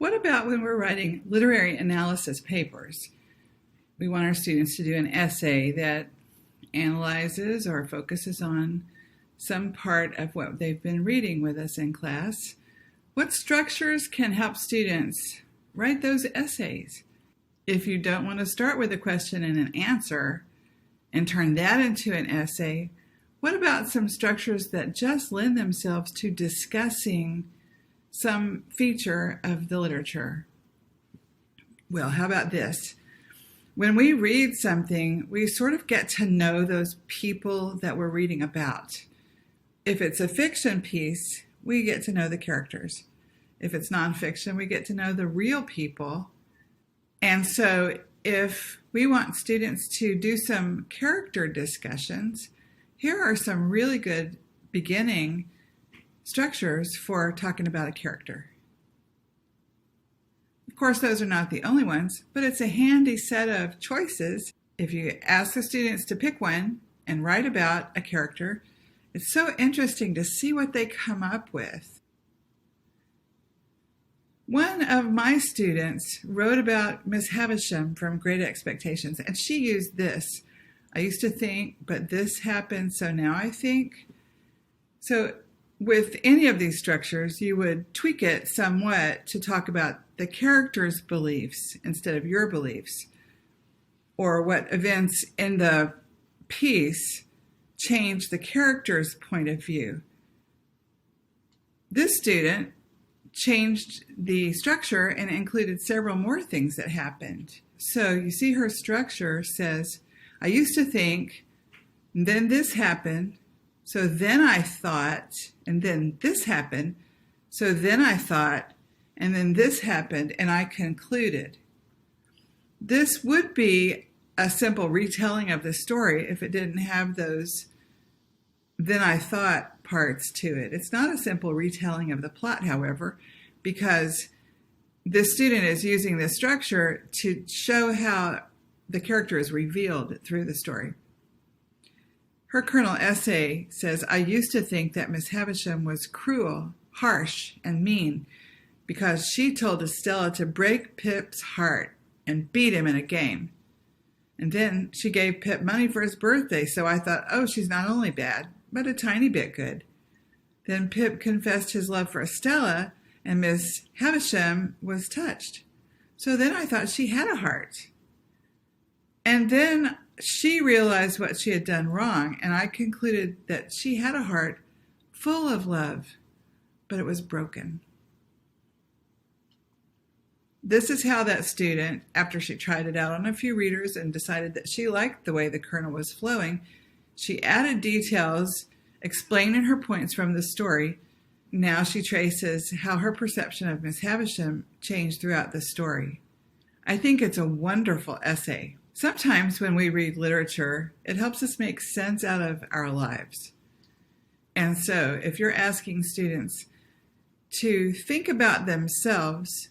What about when we're writing literary analysis papers? We want our students to do an essay that analyzes or focuses on some part of what they've been reading with us in class. What structures can help students write those essays? If you don't want to start with a question and an answer and turn that into an essay, what about some structures that just lend themselves to discussing some feature of the literature? Well, how about this? When we read something, we sort of get to know those people that we're reading about. If it's a fiction piece, we get to know the characters. If it's nonfiction, we get to know the real people. And so if we want students to do some character discussions, here are some really good beginning structures for talking about a character. Of course, those are not the only ones, but it's a handy set of choices. If you ask the students to pick one and write about a character, it's so interesting to see what they come up with. One of my students wrote about Miss Havisham from Great Expectations, and she used this. I used to think, but this happened, so now I think. So with any of these structures, you would tweak it somewhat to talk about the character's beliefs instead of your beliefs, or what events in the piece change the character's point of view. This student changed the structure and included several more things that happened. So you see her structure says, I used to think, then this happened, so then I thought, and then this happened, so then I thought, and then this happened, and I concluded. This would be a simple retelling of the story if it didn't have those then I thought parts to it. It's not a simple retelling of the plot, however, because the student is using this structure to show how the character is revealed through the story. Her kernel essay says, I used to think that Miss Havisham was cruel, harsh, and mean because she told Estella to break Pip's heart and beat him in a game. And then she gave Pip money for his birthday, so I thought, oh, she's not only bad, but a tiny bit good. Then Pip confessed his love for Estella, and Miss Havisham was touched. So then I thought she had a heart. And then she realized what she had done wrong, and I concluded that she had a heart full of love, but it was broken. This is how that student, after she tried it out on a few readers and decided that she liked the way the kernel was flowing, she added details explaining her points from the story. Now she traces how her perception of Miss Havisham changed throughout the story. I think it's a wonderful essay. Sometimes when we read literature, it helps us make sense out of our lives. And so if you're asking students to think about themselves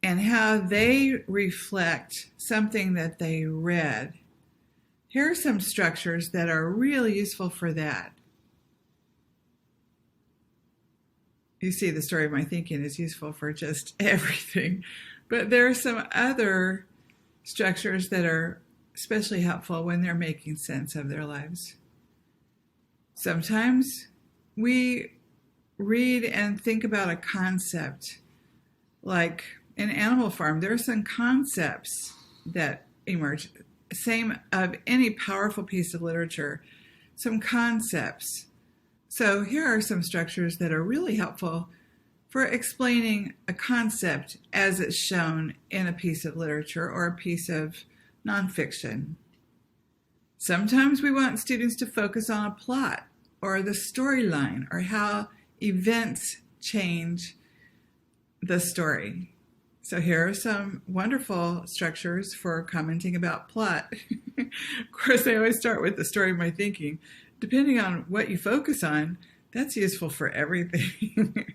and how they reflect something that they read, here are some structures that are really useful for that. You see, the story of my thinking is useful for just everything, but there are some other structures that are especially helpful when they're making sense of their lives. Sometimes we read and think about a concept, like in Animal Farm, there are some concepts that emerge. Same of any powerful piece of literature, some concepts. So here are some structures that are really helpful for explaining a concept as it's shown in a piece of literature or a piece of nonfiction. Sometimes we want students to focus on a plot or the storyline or how events change the story. So here are some wonderful structures for commenting about plot. Of course, I always start with the story of my thinking. Depending on what you focus on, that's useful for everything.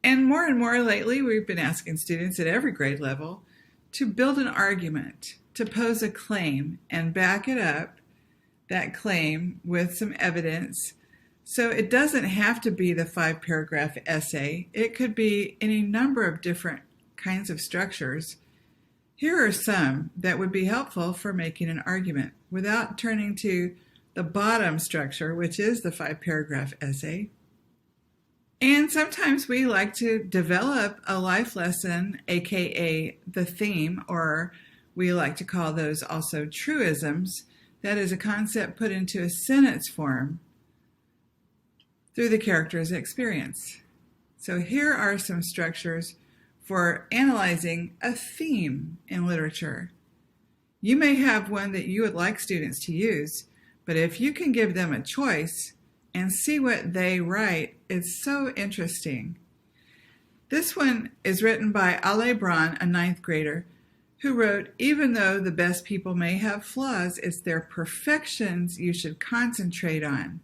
And more lately, we've been asking students at every grade level to build an argument, to pose a claim and back it up, that claim, with some evidence So it doesn't have to be the 5-paragraph essay. It could be any number of different kinds of structures. Here are some that would be helpful for making an argument without turning to the bottom structure, which is the 5-paragraph essay. And sometimes we like to develop a life lesson, aka the theme, or we like to call those also truisms. That is a concept put into a sentence form through the character's experience. So here are some structures for analyzing a theme in literature. You may have one that you would like students to use, but if you can give them a choice and see what they write, it's so interesting. This one is written by Ale Braun, a 9th grader, who wrote, "Even though the best people may have flaws, it's their perfections you should concentrate on."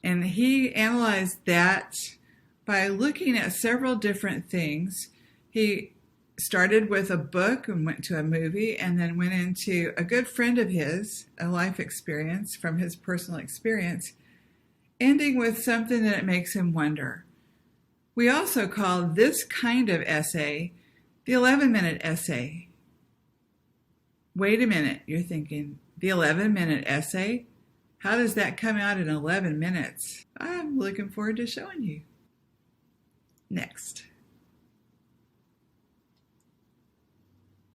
And he analyzed that by looking at several different things. He started with a book and went to a movie and then went into a good friend of his, a life experience from his personal experience, ending with something that makes him wonder. We also call this kind of essay the 11-minute essay. Wait a minute, you're thinking, the 11-minute essay? How does that come out in 11 minutes? I'm looking forward to showing you. Next.